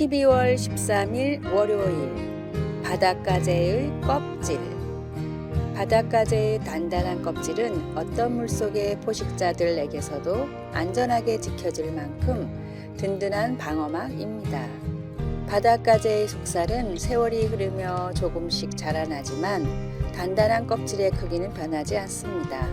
12월 13일 월요일 바닷가재의 껍질. 바닷가재의 단단한 껍질은 어떤 물속의 포식자들에게서도 안전하게 지켜질 만큼 든든한 방어막입니다. 바닷가재의 속살은 세월이 흐르며 조금씩 자라나지만 단단한 껍질의 크기는 변하지 않습니다.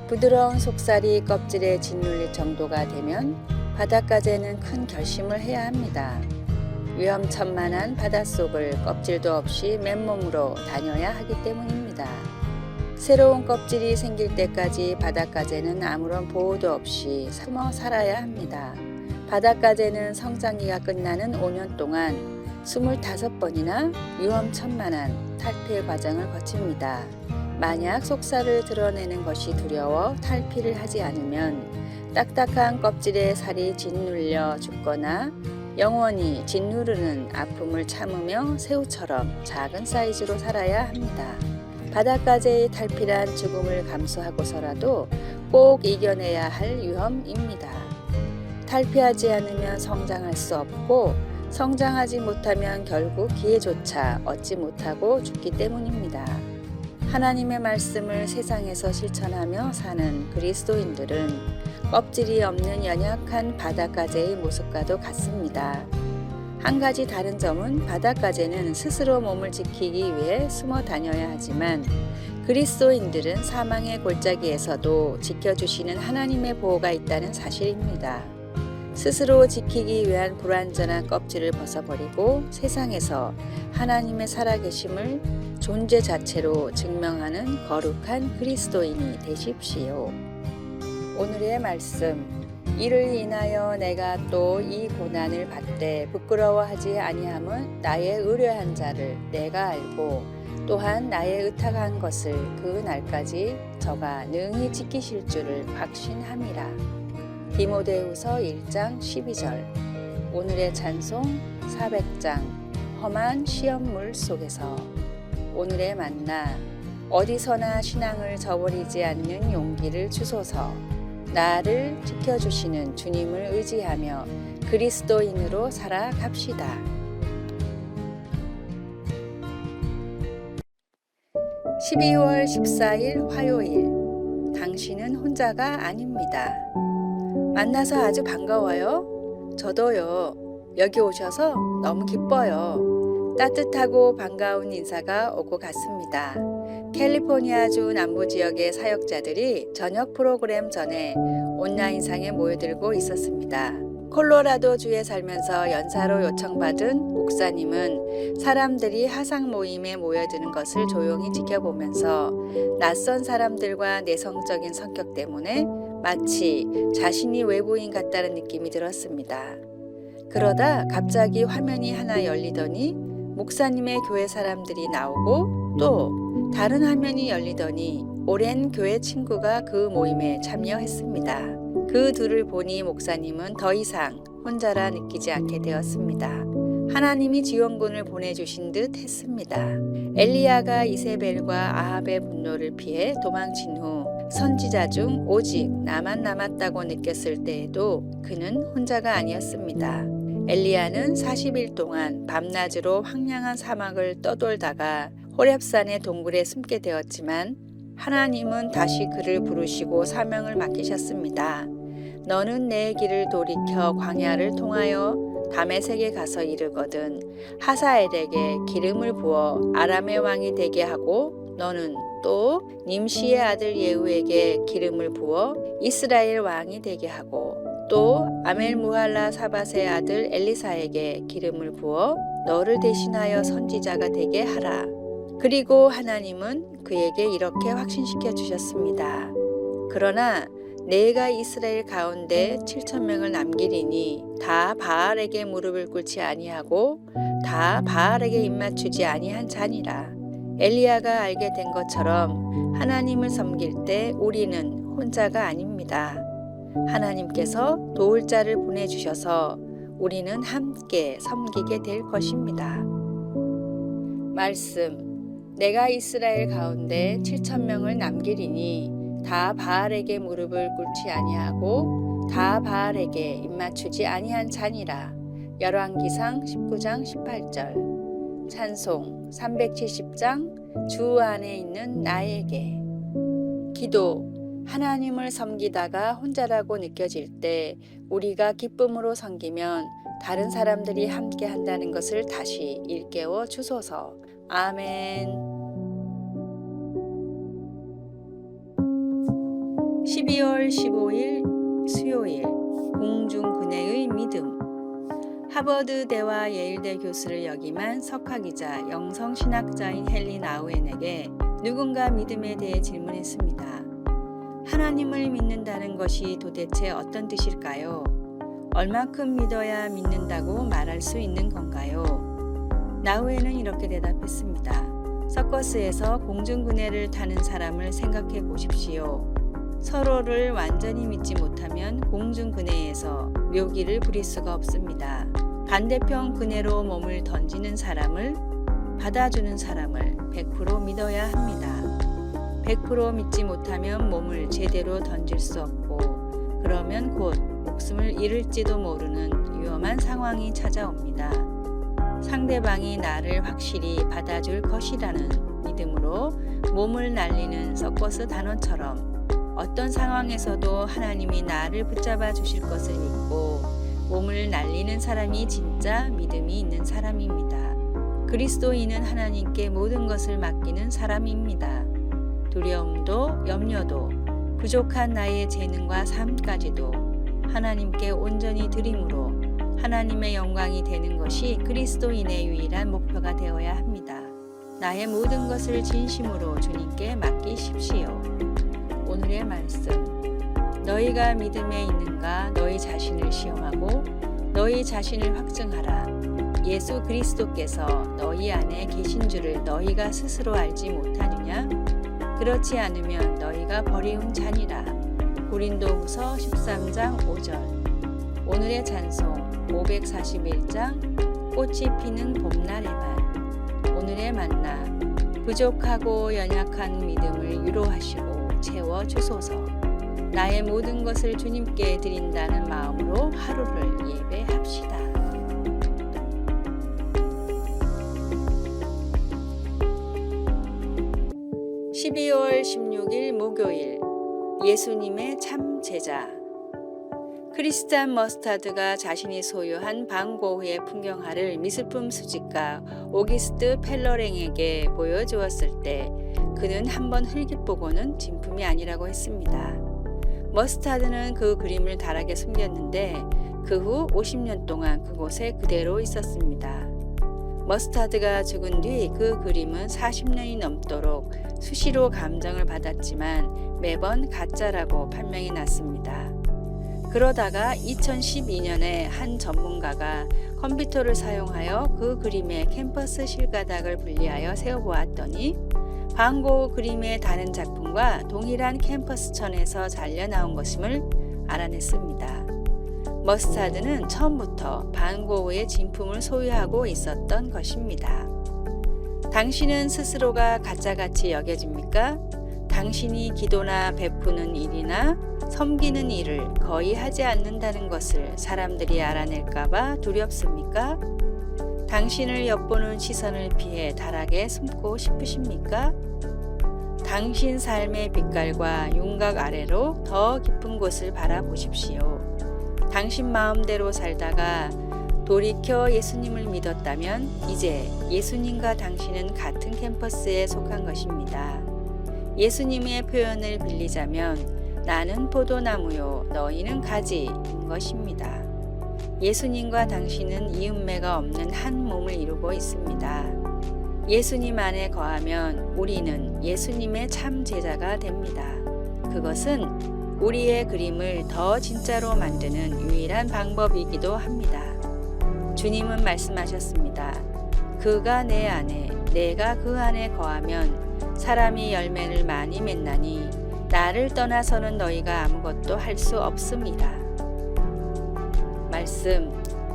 부드러운 속살이 껍질에 짓눌릴 정도가 되면 바닷가재는 큰 결심을 해야 합니다. 위험천만한 바닷속을 껍질도 없이 맨몸으로 다녀야 하기 때문입니다. 새로운 껍질이 생길 때까지 바닷가재는 아무런 보호도 없이 숨어 살아야 합니다. 바닷가재는 성장기가 끝나는 5년 동안 25번이나 위험천만한 탈피 과정을 거칩니다. 만약 속살을 드러내는 것이 두려워 탈피를 하지 않으면 딱딱한 껍질에 살이 짓눌려 죽거나 영원히 짓누르는 아픔을 참으며 새우처럼 작은 사이즈로 살아야 합니다. 바닷가재의 탈피란 죽음을 감수하고서라도 꼭 이겨내야 할 위험입니다. 탈피하지 않으면 성장할 수 없고 성장하지 못하면 결국 기회조차 얻지 못하고 죽기 때문입니다. 하나님의 말씀을 세상에서 실천하며 사는 그리스도인들은 껍질이 없는 연약한 바닷가재의 모습과도 같습니다. 한 가지 다른 점은 바닷가재는 스스로 몸을 지키기 위해 숨어 다녀야 하지만 그리스도인들은 사망의 골짜기에서도 지켜주시는 하나님의 보호가 있다는 사실입니다. 스스로 지키기 위한 불완전한 껍질을 벗어버리고 세상에서 하나님의 살아계심을 존재 자체로 증명하는 거룩한 그리스도인이 되십시오. 오늘의 말씀. 이를 인하여 내가 또 이 고난을 받되 부끄러워하지 아니함은 나의 의뢰한 자를 내가 알고 또한 나의 의탁한 것을 그 날까지 저가 능히 지키실 줄을 확신함이라. 디모데후서 1장 12절. 오늘의 찬송 400장 험한 시험물 속에서. 오늘의 만나. 어디서나 신앙을 저버리지 않는 용기를 주소서. 나를 지켜주시는 주님을 의지하며 그리스도인으로 살아갑시다. 12월 14일 화요일. 당신은 혼자가 아닙니다. 만나서 아주 반가워요. 저도요. 여기 오셔서 너무 기뻐요. 따뜻하고 반가운 인사가 오고 갔습니다. 캘리포니아주 남부 지역의 사역자들이 저녁 프로그램 전에 온라인상에 모여들고 있었습니다. 콜로라도주에 살면서 연사로 요청받은 목사님은 사람들이 화상 모임에 모여드는 것을 조용히 지켜보면서 낯선 사람들과 내성적인 성격 때문에 마치 자신이 외부인 같다는 느낌이 들었습니다. 그러다 갑자기 화면이 하나 열리더니 목사님의 교회 사람들이 나오고 또 다른 화면이 열리더니 오랜 교회 친구가 그 모임에 참여했습니다. 그 둘을 보니 목사님은 더 이상 혼자라 느끼지 않게 되었습니다. 하나님이 지원군을 보내주신 듯 했습니다. 엘리야가 이세벨과 아합의 분노를 피해 도망친 후 선지자 중 오직 나만 남았다고 느꼈을 때에도 그는 혼자가 아니었습니다. 엘리야는 40일 동안 밤낮으로 황량한 사막을 떠돌다가 호렙산의 동굴에 숨게 되었지만 하나님은 다시 그를 부르시고 사명을 맡기셨습니다. 너는 내 길을 돌이켜 광야를 통하여 다메섹에 가서 이르거든 하사엘에게 기름을 부어 아람의 왕이 되게 하고 너는 또 님시의 아들 예후에게 기름을 부어 이스라엘 왕이 되게 하고 또 아멜무할라 사밧의 아들 엘리사에게 기름을 부어 너를 대신하여 선지자가 되게 하라. 그리고 하나님은 그에게 이렇게 확신시켜 주셨습니다. 그러나 내가 이스라엘 가운데 7,000명을 남기리니 다 바알에게 무릎을 꿇지 아니하고 다 바알에게 입맞추지 아니한 자니라. 엘리야가 알게 된 것처럼 하나님을 섬길 때 우리는 혼자가 아닙니다. 하나님께서 도울 자를 보내주셔서 우리는 함께 섬기게 될 것입니다. 말씀. 내가 이스라엘 가운데 7,000명을 남기리니 다 바알에게 무릎을 꿇지 아니하고 다 바알에게 입맞추지 아니한 자니라. 열왕기상 19장 18절. 찬송 370장 주 안에 있는 나에게. 기도. 하나님을 섬기다가 혼자라고 느껴질 때 우리가 기쁨으로 섬기면 다른 사람들이 함께 한다는 것을 다시 일깨워 주소서. 아멘. 12월 15일 수요일 공중근해의 믿음. 하버드대와 예일대 교수를 역임한 석학이자 영성신학자인 헨리 나우엔에게 누군가 믿음에 대해 질문했습니다. 하나님을 믿는다는 것이 도대체 어떤 뜻일까요? 얼마큼 믿어야 믿는다고 말할 수 있는 건가요? 나우엔은 이렇게 대답했습니다. 서커스에서 공중근해를 타는 사람을 생각해 보십시오. 서로를 완전히 믿지 못하면 공중근해에서 묘기를 부릴 수가 없습니다. 반대편 근해로 몸을 던지는 사람을, 받아주는 사람을 100% 믿어야 합니다. 100% 믿지 못하면 몸을 제대로 던질 수 없고 그러면 곧 목숨을 잃을지도 모르는 위험한 상황이 찾아옵니다. 상대방이 나를 확실히 받아줄 것이라는 믿음으로 몸을 날리는 서커스 단원처럼 어떤 상황에서도 하나님이 나를 붙잡아 주실 것을 믿고 몸을 날리는 사람이 진짜 믿음이 있는 사람입니다. 그리스도인은 하나님께 모든 것을 맡기는 사람입니다. 두려움도 염려도 부족한 나의 재능과 삶까지도 하나님께 온전히 드림으로 하나님의 영광이 되는 것이 그리스도인의 유일한 목표가 되어야 합니다. 나의 모든 것을 진심으로 주님께 맡기십시오. 오늘의 말씀. 너희가 믿음에 있는가 너희 자신을 시험하고 너희 자신을 확증하라. 예수 그리스도께서 너희 안에 계신 줄을 너희가 스스로 알지 못하느냐? 그렇지 않으면 너희가 버리운 자니라. 고린도후서 13장 5절. 오늘의 찬송 541장 꽃이 피는 봄날에만. 오늘의 만나. 부족하고 연약한 믿음을 위로하시고 채워주소서. 나의 모든 것을 주님께 드린다는 마음으로 하루를 예배합시다. (12월 16일) 목요일. 예수님의 참 제자. 크리스찬 머스타드가 자신이 소유한 방고흐의 풍경화를 미술품 수집가 오기스트 펠러랭에게 보여주었을 때 그는 한번 흘깃보고는 진품이 아니라고 했습니다. 머스타드는 그 그림을 다락에 숨겼는데 그 후 50년 동안 그곳에 그대로 있었습니다. 머스타드가 죽은 뒤 그 그림은 40년이 넘도록 수시로 감정을 받았지만 매번 가짜라고 판명이 났습니다. 그러다가 2012년에 한 전문가가 컴퓨터를 사용하여 그 그림의 캔버스 실가닥을 분리하여 세어보았더니 반고흐 그림의 다른 작품과 동일한 캔버스 천에서 잘려 나온 것임을 알아냈습니다. 머스타드는 처음부터 반고흐의 진품을 소유하고 있었던 것입니다. 당신은 스스로가 가짜같이 여겨집니까? 당신이 기도나 베푸는 일이나 섬기는 일을 거의 하지 않는다는 것을 사람들이 알아낼까봐 두렵습니까? 당신을 엿보는 시선을 피해 다락에 숨고 싶으십니까? 당신 삶의 빛깔과 윤곽 아래로 더 깊은 곳을 바라보십시오. 당신 마음대로 살다가 돌이켜 예수님을 믿었다면 이제 예수님과 당신은 같은 캠퍼스에 속한 것입니다. 예수님의 표현을 빌리자면 나는 포도나무요 너희는 가지인 것입니다. 예수님과 당신은 이음매가 없는 한 몸을 이루고 있습니다. 예수님 안에 거하면 우리는 예수님의 참 제자가 됩니다. 그것은 우리의 그림을 더 진짜로 만드는 유일한 방법이기도 합니다. 주님은 말씀하셨습니다. 그가 내 안에 내가 그 안에 거하면 사람이 열매를 많이 맺나니 나를 떠나서는 너희가 아무것도 할 수 없습니다. 말씀.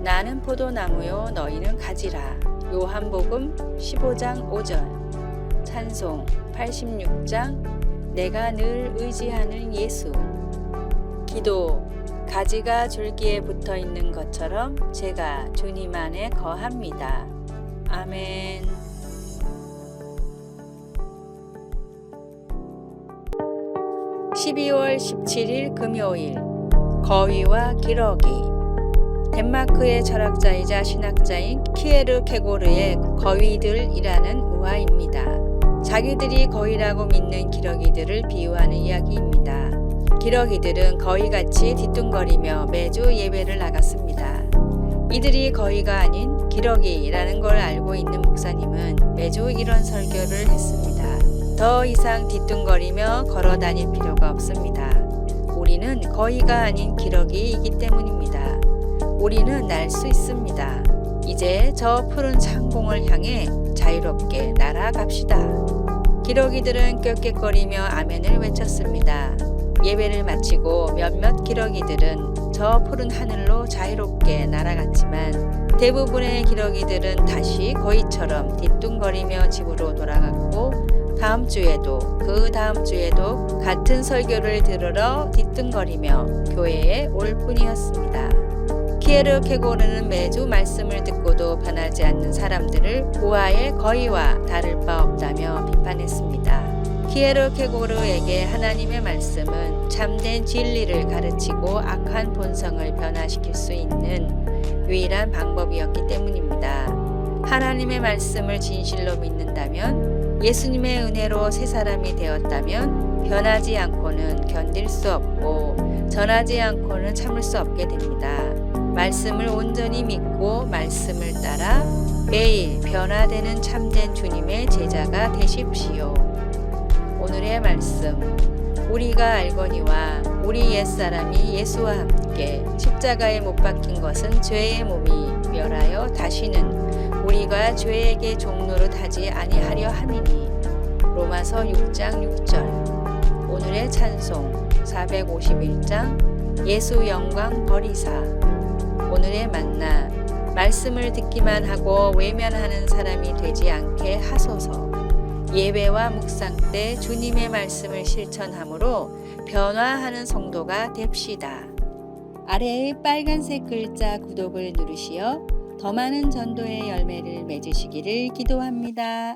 나는 포도나무요 너희는 가지라. 요한복음 15장 5절. 찬송 86장 내가 늘 의지하는 예수. 기도. 가지가 줄기에 붙어 있는 것처럼 제가 주님 안에 거합니다. 아멘. 12월 17일 금요일, 거위와 기러기. 덴마크의 철학자이자 신학자인 키에르 케고르의 거위들이라는 우화입니다. 자기들이 거위라고 믿는 기러기들을 비유하는 이야기입니다. 기러기들은 거위같이 뒤뚱거리며 매주 예배를 나갔습니다. 이들이 거위가 아닌 기러기라는 걸 알고 있는 목사님은 매주 이런 설교를 했습니다. 더 이상 뒤뚱거리며 걸어 다닐 필요가 없습니다. 우리는 거위가 아닌 기러기이기 때문입니다. 우리는 날 수 있습니다. 이제 저 푸른 창공을 향해 자유롭게 날아갑시다. 기러기들은 꾀꾀거리며 아멘을 외쳤습니다. 예배를 마치고 몇몇 기러기들은 저 푸른 하늘로 자유롭게 날아갔지만 대부분의 기러기들은 다시 거위처럼 뒤뚱거리며 집으로 돌아갔고 다음 주에도 그 다음 주에도 같은 설교를 들으러 뒤뚱거리며 교회에 올 뿐이었습니다. 키에르 케고르는 매주 말씀을 듣고도 변하지 않는 사람들을 우화의 거위와 다를 바 없다며 비판했습니다. 키에르 케고르에게 하나님의 말씀은 참된 진리를 가르치고 악한 본성을 변화시킬 수 있는 유일한 방법이었기 때문입니다. 하나님의 말씀을 진실로 믿는다면, 예수님의 은혜로 새 사람이 되었다면 변하지 않고는 견딜 수 없고 전하지 않고는 참을 수 없게 됩니다. 말씀을 온전히 믿고 말씀을 따라 매일 변화되는 참된 주님의 제자가 되십시오. 오늘의 말씀, 우리가 알거니와 우리 옛사람이 예수와 함께 십자가에 못 박힌 것은 죄의 몸이 멸하여 다시는 우리가 죄에게 종노릇하지 아니하려 함이니. 로마서 6장 6절. 오늘의 찬송 451장 예수 영광 버리사. 오늘의 만나, 말씀을 듣기만 하고 외면하는 사람이 되지 않게 하소서. 예배와 묵상 때 주님의 말씀을 실천함으로 변화하는 성도가 됩시다. 아래의 빨간색 글자 구독을 누르시어 더 많은 전도의 열매를 맺으시기를 기도합니다.